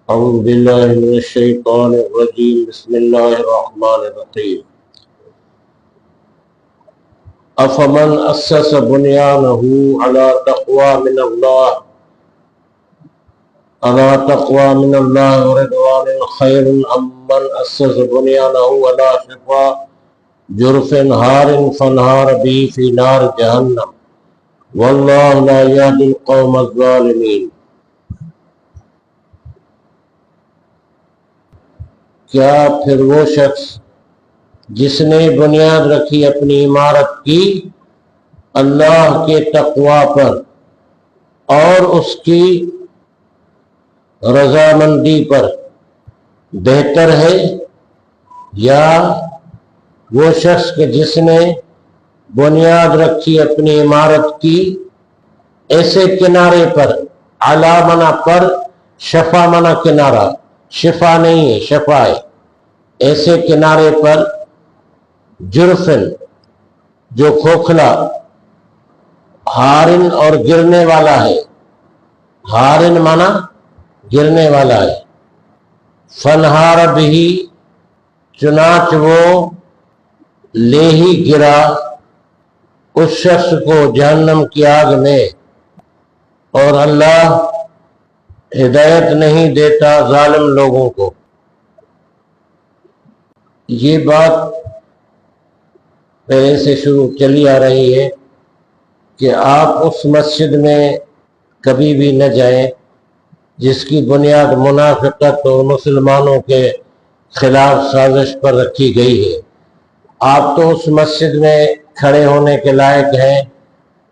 أعوذ بالله من الشيطان الرجيم بسم الله الرحمن الرحيم أفمن أسس بنيانه على تقوى من الله ورضوان خير أم من أسس بنيانه على شفا جرف هار فانهار به في نار جهنم والله لا يهدي القوم الظالمين۔ کیا پھر وہ شخص جس نے بنیاد رکھی اپنی عمارت کی اللہ کے تقوی پر اور اس کی رضامندی پر بہتر ہے، یا وہ شخص کہ جس نے بنیاد رکھی اپنی عمارت کی ایسے کنارے پر، علی منا پر، شفا منا کنارہ، شفا نہیں ہے شفا ہے، ایسے کنارے پر، جرفن جو کھوکھلا، ہارن اور گرنے والا ہے، ہارن مانا گرنے والا ہے، فنہار بھی چنانچہ وہ لے ہی گرا اس شخص کو جہنم کی آگ میں، اور اللہ ہدایت نہیں دیتا ظالم لوگوں کو۔ یہ بات پہلے سے شروع چلی آ رہی ہے کہ آپ اس مسجد میں کبھی بھی نہ جائیں جس کی بنیاد منافقت اور مسلمانوں کے خلاف سازش پر رکھی گئی ہے۔ آپ تو اس مسجد میں کھڑے ہونے کے لائق ہیں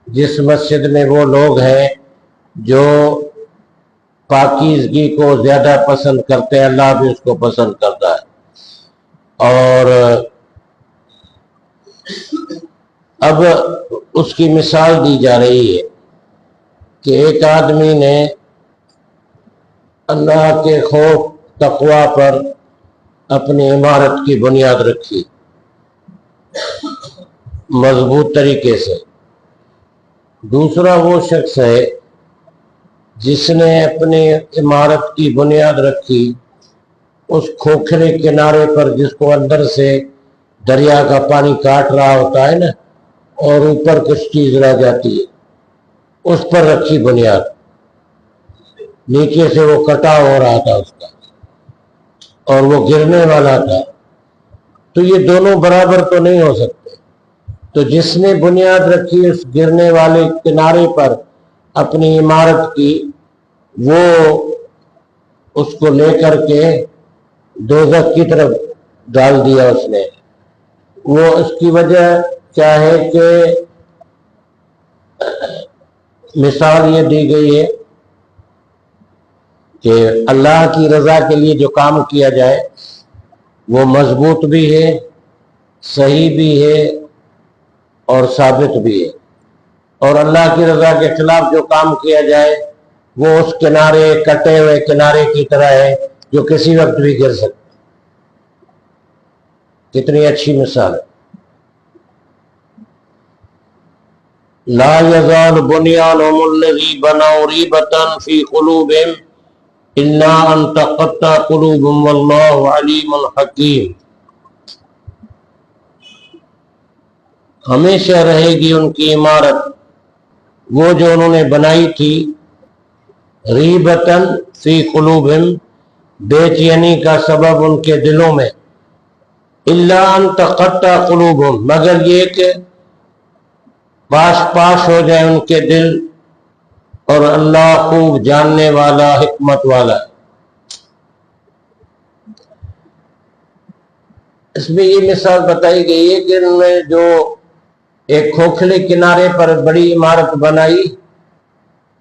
جس مسجد میں وہ لوگ ہیں جو پاکیزگی کو زیادہ پسند کرتے ہیں، اللہ بھی اس کو پسند کرتا ہے۔ اور اب اس کی مثال دی جا رہی ہے کہ ایک آدمی نے اللہ کے خوف تقوی پر اپنی عمارت کی بنیاد رکھی مضبوط طریقے سے۔ دوسرا وہ شخص ہے جس نے اپنی عمارت کی بنیاد رکھی اس کھوکھلے کنارے پر جس کو اندر سے دریا کا پانی کاٹ رہا ہوتا ہے نا، اور اوپر کچھ چیز رہ جاتی ہے، اس پر رکھی بنیاد، نیچے سے وہ کٹا ہو رہا تھا اس کا اور وہ گرنے والا تھا، تو یہ دونوں برابر تو نہیں ہو سکتے۔ تو جس نے بنیاد رکھی اس گرنے والے کنارے پر اپنی عمارت کی، وہ اس کو لے کر کے دوزخ کی طرف ڈال دیا اس نے۔ وہ اس کی وجہ کیا ہے کہ مثال یہ دی گئی ہے کہ اللہ کی رضا کے لیے جو کام کیا جائے وہ مضبوط بھی ہے، صحیح بھی ہے اور ثابت بھی ہے، اور اللہ کی رضا کے خلاف جو کام کیا جائے وہ اس کنارے، کٹے ہوئے کنارے کی طرح ہے جو کسی وقت بھی گر سکتا۔ کتنی اچھی مثال ہے۔ لا یزال بنیانہم الذی بنوا ریبۃ فی قلوبہم الا ان تقطع قلوبہم واللہ علیم حکیم۔ ہمیشہ رہے گی ان کی عمارت وہ جو انہوں نے بنائی تھی، ریبتن فی قلوبہم، بے چینی کا سبب ان کے دلوں میں، الا ان تقطع قلوبہم، مگر یہ کہ پاش ہو جائے ان کے دل، اور اللہ خوب جاننے والا، حکمت والا۔ اس میں یہ مثال بتائی گئی ہے کہ انہوں نے جو ایک کھوکھلے کنارے پر بڑی عمارت بنائی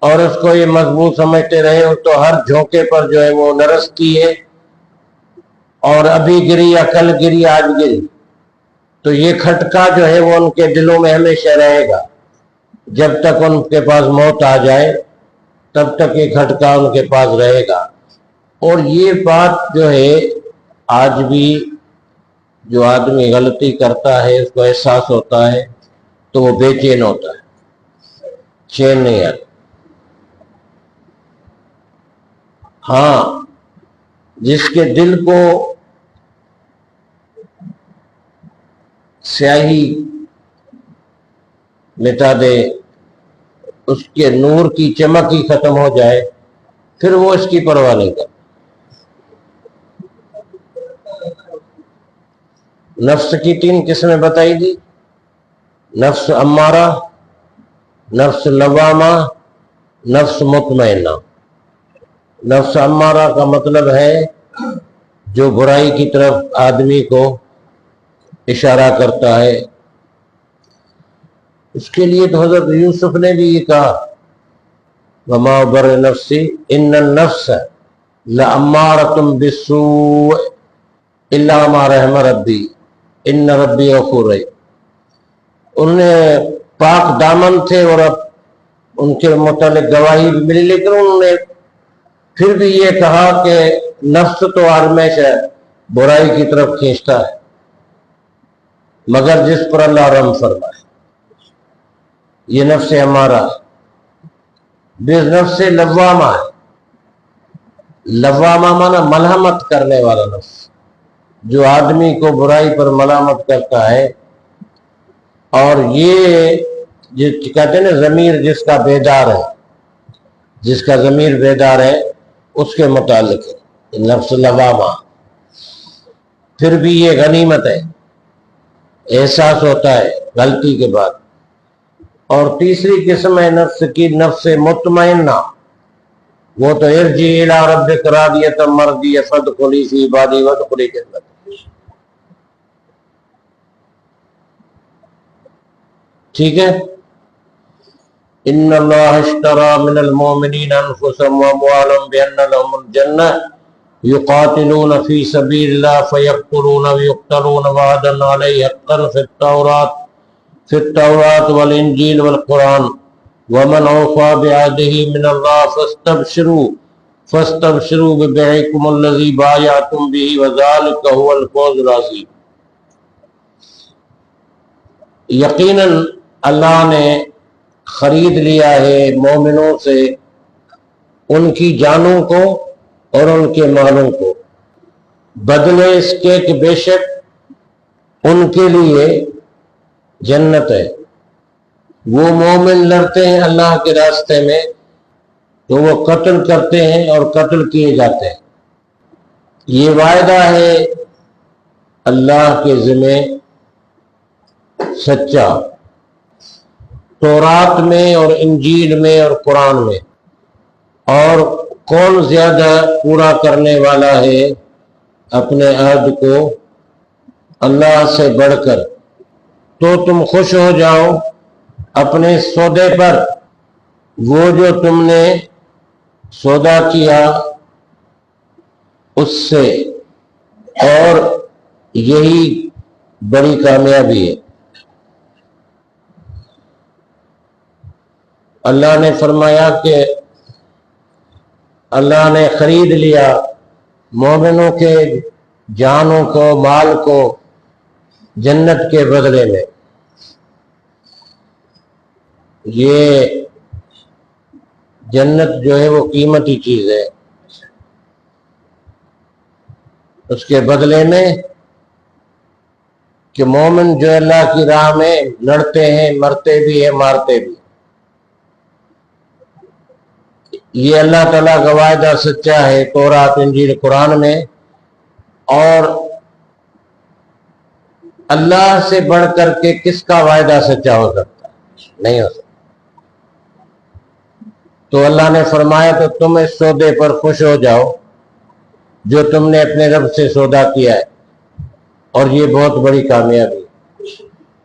اور اس کو یہ مضبوط سمجھتے رہے، تو ہر جھونکے پر جو ہے وہ نرستی ہے، اور ابھی گری یا کل گری آج گری، تو یہ کھٹکا جو ہے وہ ان کے دلوں میں ہمیشہ رہے گا، جب تک ان کے پاس موت آ جائے تب تک یہ کھٹکا ان کے پاس رہے گا۔ اور یہ بات جو ہے آج بھی جو آدمی غلطی کرتا ہے اس کو احساس ہوتا ہے تو وہ بے چین ہوتا ہے، چین نہیں آتا۔ ہاں جس کے دل کو سیاہی مٹا دے، اس کے نور کی چمک ہی ختم ہو جائے، پھر وہ اس کی پرواہ نہیں کرتا۔ نفس کی 3 قسمیں بتائی دی، نفس امارہ، نفس لوامہ، نفس مطمئنہ۔ نفس امارہ کا مطلب ہے جو برائی کی طرف آدمی کو اشارہ کرتا ہے۔ اس کے لیے تو حضرت یوسف نے بھی یہ کہا وما ابرئ نفسی ان النفس لامارۃ بالسوء الا ما رحم ربی ان ربی غفور رحیم۔ انہوں نے پاک دامن تھے اور اب ان کے متعلق گواہی بھی ملی، لیکن انہوں نے پھر بھی یہ کہا کہ نفس تو ہمیشہ برائی کی طرف کھینچتا ہے مگر جس پر اللہ رحم فرمائے، یہ نفس ہمارا نفس لوامہ ہے۔ لوامہ مانا ملامت کرنے والا نفس، جو آدمی کو برائی پر ملامت کرتا ہے، اور یہ جو کہتے ہیں نا ضمیر جس کا بیدار ہے، جس کا ضمیر بیدار ہے اس کے متعلق ہے نفس لوامہ۔ پھر بھی یہ غنیمت ہے، احساس ہوتا ہے غلطی کے بعد۔ اور تیسری قسم ہے نفس کی نفس مطمئنہ، وہ تو ارجعی الی ربک راضیۃ مرضیہ فادخلی فی عبادی وادخلی جنتی۔ ٹھیک ہے، ان اللہ اشتری من المؤمنین انفسهم واموالهم بان لهم الجنہ یقاتلون فی سبیل اللہ فیقتلون ویقتلون وعدا علیہ حقا فی التوراۃ والانجیل والقرآن ومن اوفی بعہدہ من اللہ فاستبشروا ببیعکم الذی بایعتم بہ وذلک هو الفوز العظیم۔ یقیناً اللہ نے خرید لیا ہے مومنوں سے ان کی جانوں کو اور ان کے مالوں کو، بدلے اس کے کہ بے شک ان کے لیے جنت ہے۔ وہ مومن لڑتے ہیں اللہ کے راستے میں تو وہ قتل کرتے ہیں اور قتل کیے جاتے ہیں۔ یہ وعدہ ہے اللہ کے ذمہ سچا، تورات میں اور انجیل میں اور قرآن میں۔ اور کون زیادہ پورا کرنے والا ہے اپنے عہد کو اللہ سے بڑھ کر؟ تو تم خوش ہو جاؤ اپنے سودے پر، وہ جو تم نے سودا کیا اس سے، اور یہی بڑی کامیابی ہے۔ اللہ نے فرمایا کہ اللہ نے خرید لیا مومنوں کے جانوں کو، مال کو جنت کے بدلے میں۔ یہ جنت جو ہے وہ قیمتی چیز ہے، اس کے بدلے میں کہ مومن جو اللہ کی راہ میں لڑتے ہیں، مرتے بھی ہیں، مارتے بھی۔ یہ اللہ تعالیٰ کا وعدہ سچا ہے تورات انجیل قرآن میں، اور اللہ سے بڑھ کر کے کس کا وعدہ سچا ہو سکتا ہے؟ نہیں ہو سکتا۔ تو اللہ نے فرمایا تو تم اس سودے پر خوش ہو جاؤ جو تم نے اپنے رب سے سودا کیا ہے، اور یہ بہت بڑی کامیابی ہے۔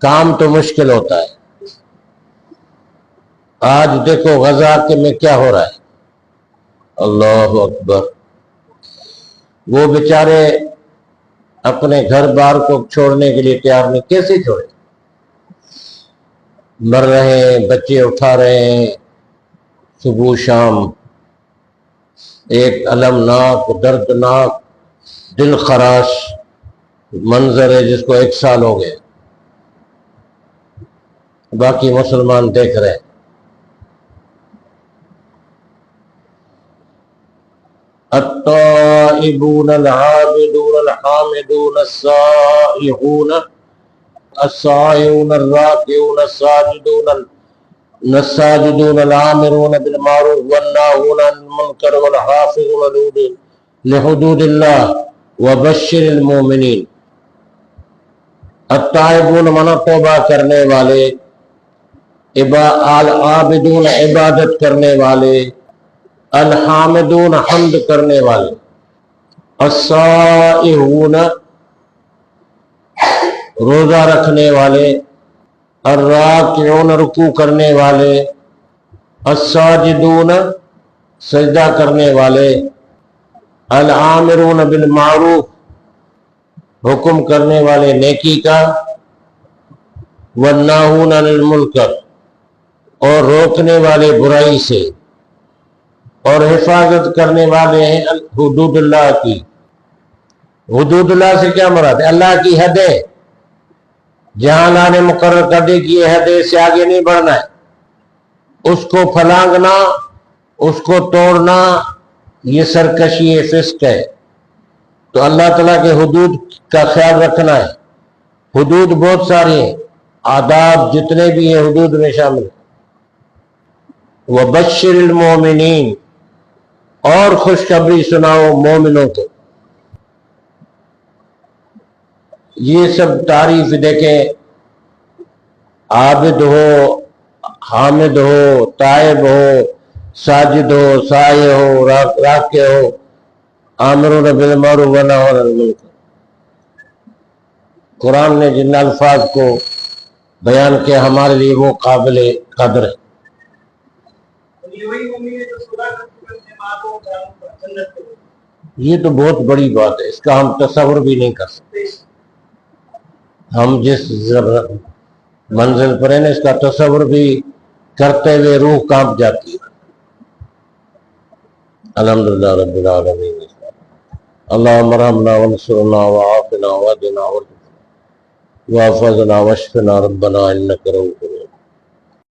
کام تو مشکل ہوتا ہے۔ آج دیکھو غزہ میں کیا ہو رہا ہے، اللہ اکبر۔ وہ بیچارے اپنے گھر بار کو چھوڑنے کے لیے تیار نہیں، کیسے چھوڑے؟ مر رہے ہیں، بچے اٹھا رہے ہیں صبح شام۔ ایک المناک، دردناک، دل خراش منظر ہے جس کو 1 سال ہو گئے، باقی مسلمان دیکھ رہے ہیں۔ التائبون العابدون الحامدون السائحون السائحون الراكعون الساجدون الآمرون بالمعروف والناهون عن المنکر والحافظون لحدود اللہ وبشر المؤمنین۔ التائبون منا توبہ کرنے والے، العابدون عبادت کرنے والے، الحامدون حمد کرنے والے، السائحون روزہ رکھنے والے، الراکعون رکوع کرنے والے، الساجدون سجدہ کرنے والے، العامرون بالمعروف حکم کرنے والے نیکی کا، والناہون عن المنکر اور روکنے والے برائی سے، اور حفاظت کرنے والے ہیں حدود اللہ کی۔ حدود اللہ سے کیا مراد ہے؟ اللہ کی حدیں، جہاں اللہ نے مقرر کر دی کہ یہ حدیں سے آگے نہیں بڑھنا ہے، اس کو پھلانگنا، اس کو توڑنا، یہ سرکشی فسق ہے۔ تو اللہ تعالیٰ کے حدود کا خیال رکھنا ہے۔ حدود بہت ساری ہیں، آداب جتنے بھی ہیں حدود میں شامل ہیں۔ وبشر المؤمنین اور خوشخبری سناؤ مومنوں کو۔ یہ سب تعریف دیکھیں، عابد ہو، حامد ہو، تائب ہو، ساجد ہو، سائے ہو، راکع ہو، آمرون بالمعروف ونہون عن المنکر۔ قرآن نے جن الفاظ کو بیان کیا ہمارے لیے وہ قابل قدر ہے۔ یہ تو بہت بڑی بات ہے، اس کا ہم تصور بھی نہیں کر سکتے۔ ہم جس منزل پر ہیں اس کا تصور بھی کرتے ہوئے روح کانپ جاتی ہے۔ الحمدللہ رب العالمین۔ اللہم ارحمنا وانصرنا وعافنا واہدنا واحفظنا واشفنا ربنا انک رؤوف رحیم۔